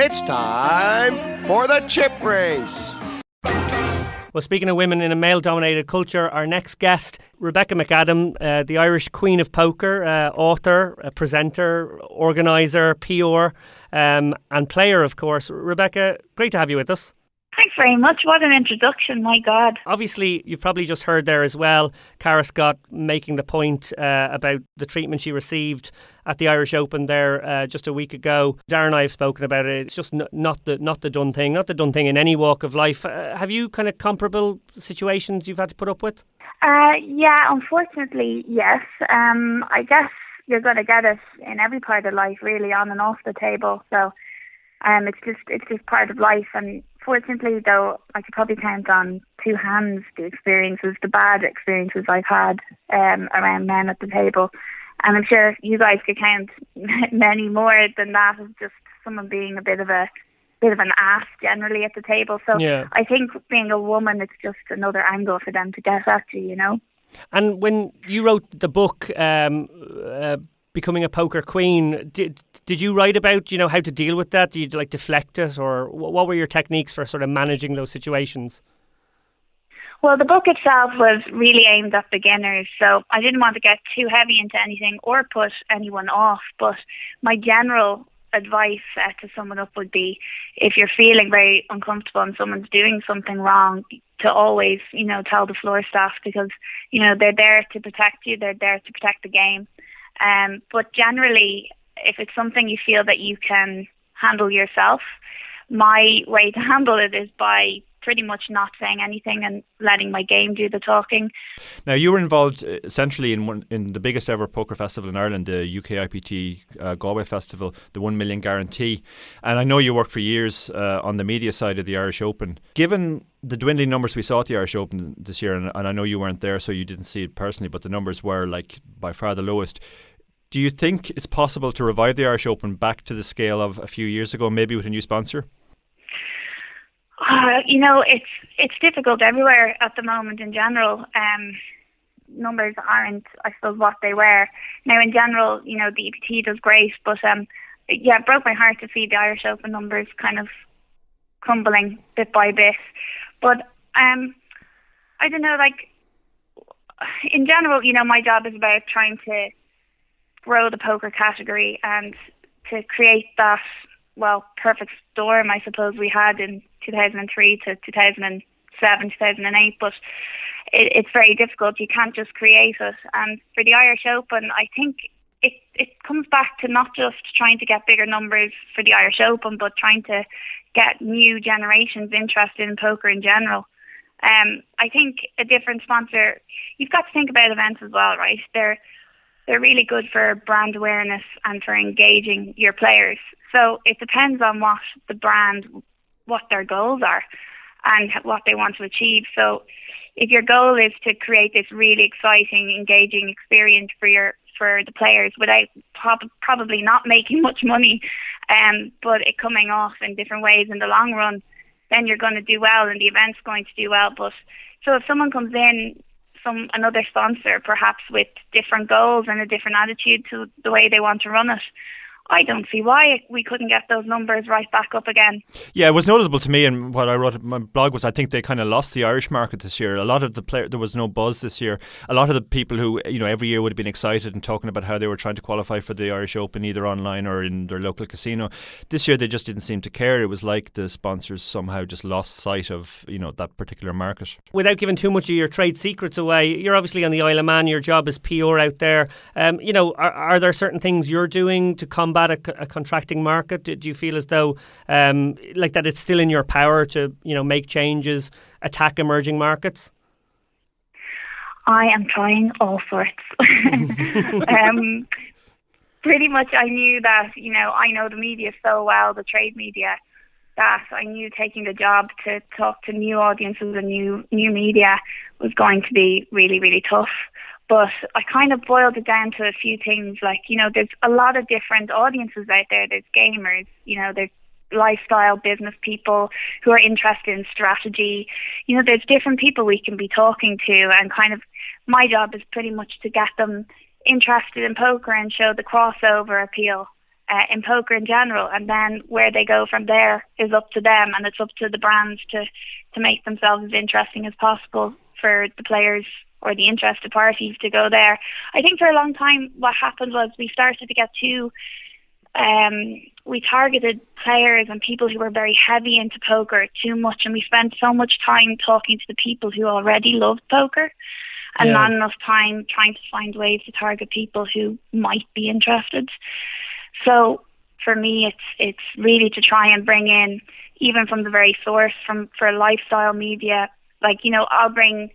It's time for the chip race. Well, speaking of women in a male-dominated culture, our next guest, Rebecca McAdam, the Irish Queen of Poker, author, presenter, organiser, PR, and player, of course. Rebecca, great to have you with us. Thanks very much. What an introduction, my God. Obviously, you've probably just heard there as well, Cara Scott making the point about the treatment she received at the Irish Open there just a week ago. Darren and I have spoken about it. It's just not the done thing, not the done thing in any walk of life. Have you kind of comparable situations you've had to put up with? Yeah, unfortunately, yes. I guess you're going to get it in every part of life, really, on and off the table. So it's just part of life. And fortunately, though, I could probably count on two hands the bad experiences I've had around men at the table. And I'm sure you guys could count many more than that, of just someone being a bit of an ass generally at the table. So yeah. I think being a woman, it's just another angle for them to get at you, you know. And when you wrote the book, Becoming a Poker Queen, did you write about, how to deal with that? Did you deflect it, or what were your techniques for sort of managing those situations? Well, the book itself was really aimed at beginners, so I didn't want to get too heavy into anything or put anyone off. But my general advice to sum it up would be, if you're feeling very uncomfortable and someone's doing something wrong, to always, tell the floor staff, because, they're there to protect you, they're there to protect the game. But generally, if it's something you feel that you can handle yourself, my way to handle it is by pretty much not saying anything and letting my game do the talking. Now, you were involved essentially in the biggest ever poker festival in Ireland, the UKIPT Galway Festival, the 1 million guarantee. And I know you worked for years on the media side of the Irish Open. Given the dwindling numbers we saw at the Irish Open this year, and I know you weren't there, so you didn't see it personally, but the numbers were by far the lowest. Do you think it's possible to revive the Irish Open back to the scale of a few years ago, maybe with a new sponsor? It's difficult everywhere at the moment in general. Numbers aren't, I suppose, what they were. Now, in general, the EPT does great, but it broke my heart to see the Irish Open numbers kind of crumbling bit by bit. But I don't know, in general, my job is about trying to grow the poker category and to create that, perfect storm, I suppose, we had in 2003 to 2007, 2008, but it's very difficult. You can't just create it. And for the Irish Open, I think it comes back to not just trying to get bigger numbers for the Irish Open, but trying to get new generations interested in poker in general. I think a different sponsor, you've got to think about events as well, right? They're really good for brand awareness and for engaging your players. So it depends on what the brand, what their goals are and what they want to achieve. So if your goal is to create this really exciting, engaging experience for the players without probably not making much money, but it coming off in different ways in the long run, then you're going to do well and the event's going to do well. But so if someone comes in, another sponsor, perhaps with different goals and a different attitude to the way they want to run it, I don't see why we couldn't get those numbers right back up again. Yeah, it was noticeable to me, and what I wrote in my blog was I think they kind of lost the Irish market this year. A lot of the there was no buzz this year. A lot of the people who, every year would have been excited and talking about how they were trying to qualify for the Irish Open either online or in their local casino. This year they just didn't seem to care. It was like the sponsors somehow just lost sight of, that particular market. Without giving too much of your trade secrets away, you're obviously on the Isle of Man. Your job is PR out there. Are there certain things you're doing to combat a contracting market? Do you feel as though that it's still in your power to make changes, attack emerging markets? I am trying all sorts. Pretty much I knew that, I know the media so well, the trade media, that I knew taking the job to talk to new audiences and new media was going to be really, really tough. But I kind of boiled it down to a few things. There's a lot of different audiences out there. There's gamers, there's lifestyle business people who are interested in strategy. There's different people we can be talking to, and kind of my job is pretty much to get them interested in poker and show the crossover appeal. in poker in general, and then where they go from there is up to them, and it's up to the brands to make themselves as interesting as possible for the players or the interested parties to go there. I think for a long time what happened was we started to get too we targeted players and people who were very heavy into poker too much, and we spent so much time talking to the people who already loved poker and not enough time trying to find ways to target people who might be interested. So for me, it's really to try and bring in, even from the very source, for lifestyle media. Like, you know, I'll bring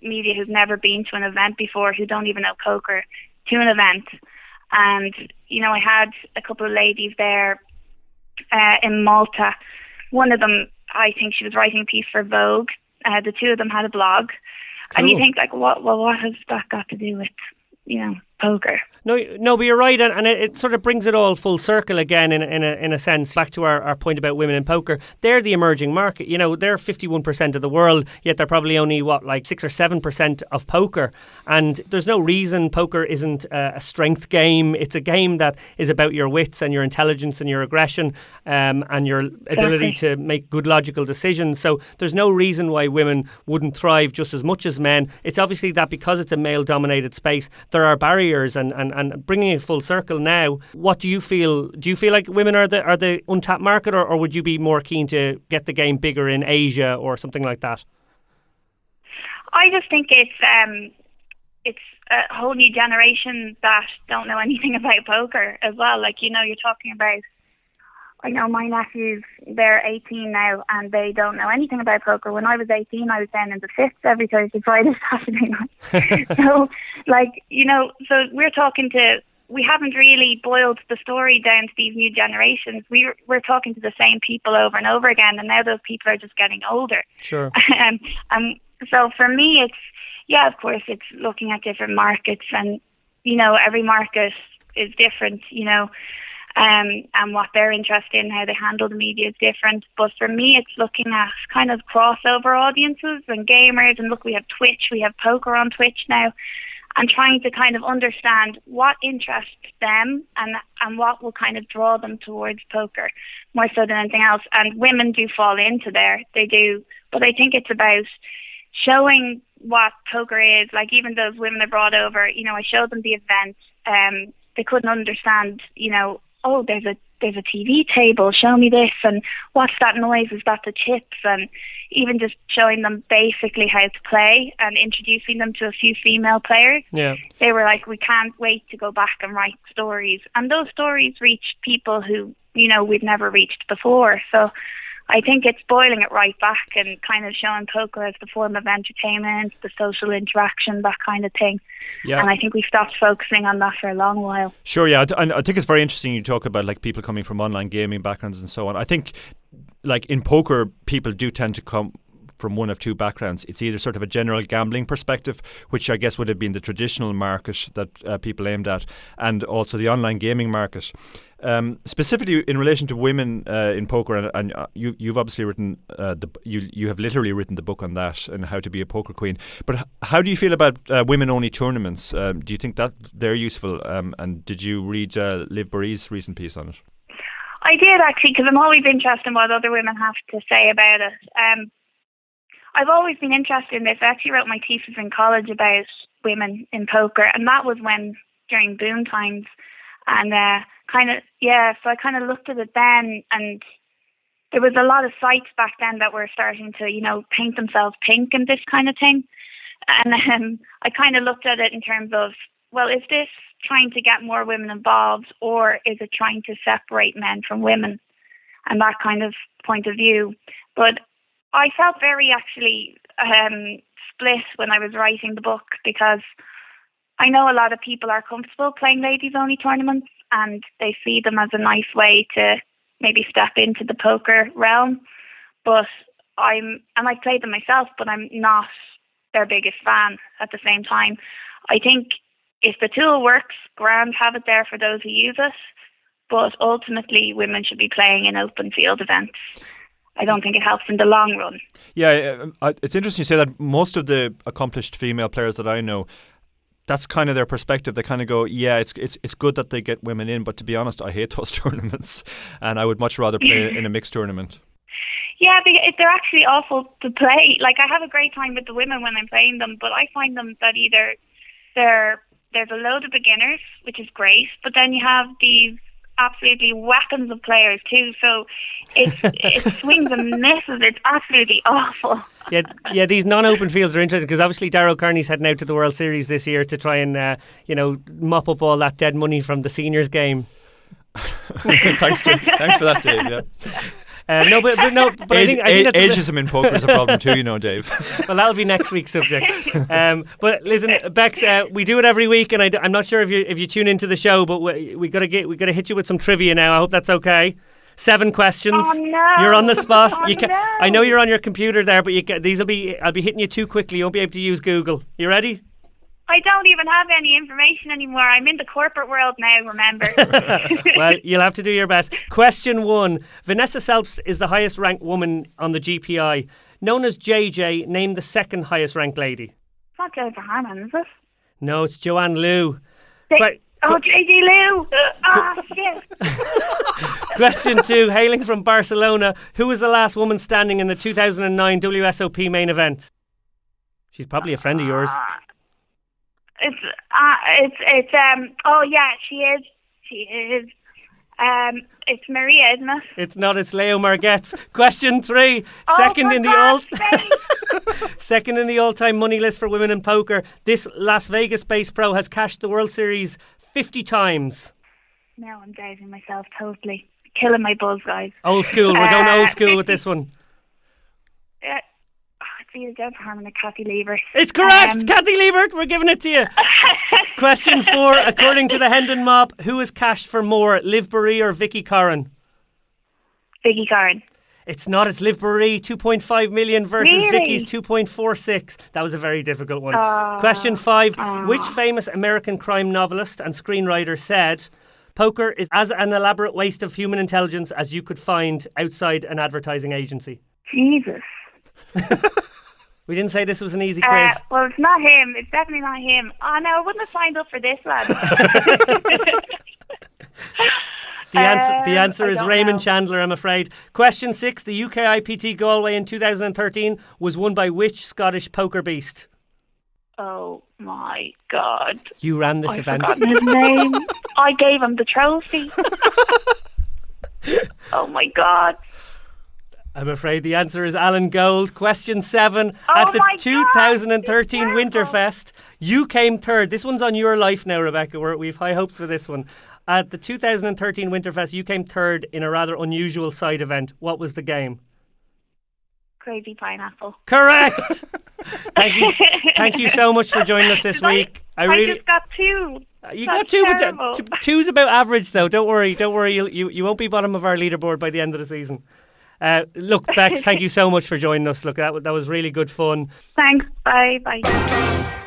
media who's never been to an event before, who don't even know poker, to an event. And, you know, I had a couple of ladies there in Malta. One of them, I think she was writing a piece for Vogue. The two of them had a blog. Cool. And you think, like, what has that got to do with, you know, poker? No, but you're right, and it sort of brings it all full circle again in a sense, back to our point about women in poker. They're the emerging market. You know, they're 51% of the world, yet they're probably only, 6 or 7% of poker. And there's no reason poker isn't a strength game. It's a game that is about your wits and your intelligence and your aggression and your ability to make good logical decisions. So there's no reason why women wouldn't thrive just as much as men. It's obviously that because it's a male-dominated space, there are barriers, and bringing it full circle now, what do you feel? Do you feel like women are the untapped market, or would you be more keen to get the game bigger in Asia or something like that? I just think it's a whole new generation that don't know anything about poker as well. Like, you know, you're talking about, I know my nephews, they're 18 now, and they don't know anything about poker. When I was 18, I was down in the fifth every Thursday, Friday, Saturday night. So, like, you know, so we haven't really boiled the story down to these new generations. We're talking to the same people over and over again, and now those people are just getting older. Sure. So for me, of course, it's looking at different markets, and, you know, every market is different, you know. And what they're interested in, how they handle the media is different. But for me, it's looking at kind of crossover audiences and gamers. And look, we have Twitch, we have poker on Twitch now, and trying to kind of understand what interests them and what will kind of draw them towards poker more so than anything else. And women do fall into there, they do. But I think it's about showing what poker is. Like, even those women I brought over, you know, I showed them the event. They couldn't understand, you know, oh, there's a TV table, show me this, and what's that noise, is that the chips? And even just showing them basically how to play and introducing them to a few female players. Yeah. They were like, we can't wait to go back and write stories. And those stories reach people who, you know, we've never reached before. So I think it's boiling it right back and kind of showing poker as the form of entertainment, the social interaction, that kind of thing. Yeah. And I think we stopped focusing on that for a long while. Sure, yeah. I think it's very interesting you talk about, like, people coming from online gaming backgrounds and so on. I think, like, in poker, people do tend to come from one of two backgrounds. It's either sort of a general gambling perspective, which I guess would have been the traditional market that people aimed at, and also the online gaming market. Specifically in relation to women in poker, and you've obviously written you have literally written the book on that and how to be a poker queen. But how do you feel about women-only tournaments? Do you think that they're useful? And did you read Liv Burry's recent piece on it? I did, actually, because I'm always interested in what other women have to say about it. I've always been interested in this. I actually wrote my thesis in college about women in poker, and that was during boom times. And so I kind of looked at it then, and there was a lot of sites back then that were starting to, you know, paint themselves pink and this kind of thing. And I kind of looked at it in terms of, well, is this trying to get more women involved, or is it trying to separate men from women? And that kind of point of view. But I felt very actually split when I was writing the book, because I know a lot of people are comfortable playing ladies-only tournaments, and they see them as a nice way to maybe step into the poker realm. But I play them myself, but I'm not their biggest fan at the same time. I think if the tool works, grand, have it there for those who use it. But ultimately, women should be playing in open field events. I don't think it helps in the long run. Yeah, it's interesting you say that. Most of the accomplished female players that I know that's kind of their perspective. They kind of go, yeah, it's good that they get women in, but to be honest, I hate those tournaments, and I would much rather play in a mixed tournament. Yeah, they're actually awful to play. Like, I have a great time with the women when I'm playing them, but I find them that either there's a load of beginners, which is great, but then you have these absolutely weapons of players too, so it swings and misses. It's absolutely awful. Yeah, these non-open fields are interesting because obviously Darrell Kearney's heading out to the World Series this year to try and mop up all that dead money from the seniors game. Thanks for that, Dave. Yeah. But I think that's ageism in poker is a problem too, Dave. Well, that'll be next week's subject. But listen, Bex, we do it every week, and I'm not sure if you tune into the show, but we got to hit you with some trivia now. I hope that's okay. 7 questions. Oh no! You're on the spot. Oh, no. I know you're on your computer there, but I'll be hitting you too quickly. You won't be able to use Google. You ready? I don't even have any information anymore. I'm in the corporate world now, remember. Well, you'll have to do your best. Question 1. Vanessa Selps is the highest ranked woman on the GPI. Known as JJ, name the second highest ranked lady. It's not Jennifer Harman, is it? No, it's Joanne Liu. JJ Liu! Shit. Question 2. Hailing from Barcelona, who was the last woman standing in the 2009 WSOP main event? She's probably a friend of yours. Oh yeah, she is. It's Maria, isn't it? It's not. It's Leo Margetts. Question 3. Second in the all-time money list for women in poker. This Las Vegas-based pro has cashed the World Series 50 times. Now I'm doubting myself totally. Killing my buzz, guys. Old school. We're going old school with this one. It's either Jennifer Harman or Kathy Liebert. It's correct! Kathy Liebert, we're giving it to you. Question 4. According to the Hendon mob, who has cashed for more, Liv Boeree or Vicky Corrin? Vicky Corrin. It's not. It's Liv Boeree, 2.5 million versus Really? Vicky's 2.46. That was a very difficult one. Question 5. Which famous American crime novelist and screenwriter said, poker is as an elaborate waste of human intelligence as you could find outside an advertising agency? Jesus. We didn't say this was an easy quiz. Well, it's not him. It's definitely not him. Oh, no, I wouldn't have signed up for this, lad. The answer is Raymond Chandler, I'm afraid. Question 6. The UK IPT Galway in 2013 was won by which Scottish poker beast? Oh, my God. You ran this I've event. forgotten his name. I gave him the trophy. Oh, my God. I'm afraid the answer is Alan Gold. Question 7. Oh At the my 2013 God, Winterfest, you came third. This one's on your life now, Rebecca. We've high hopes for this one. At the 2013 Winterfest, you came third in a rather unusual side event. What was the game? Crazy Pineapple. Correct! Thank you so much for joining us this week. I just got 2. You That's got 2, terrible. but 2's about average, though. Don't worry. You won't be bottom of our leaderboard by the end of the season. Look, Bex, thank you so much for joining us. Look, that was really good fun. Thanks. Bye.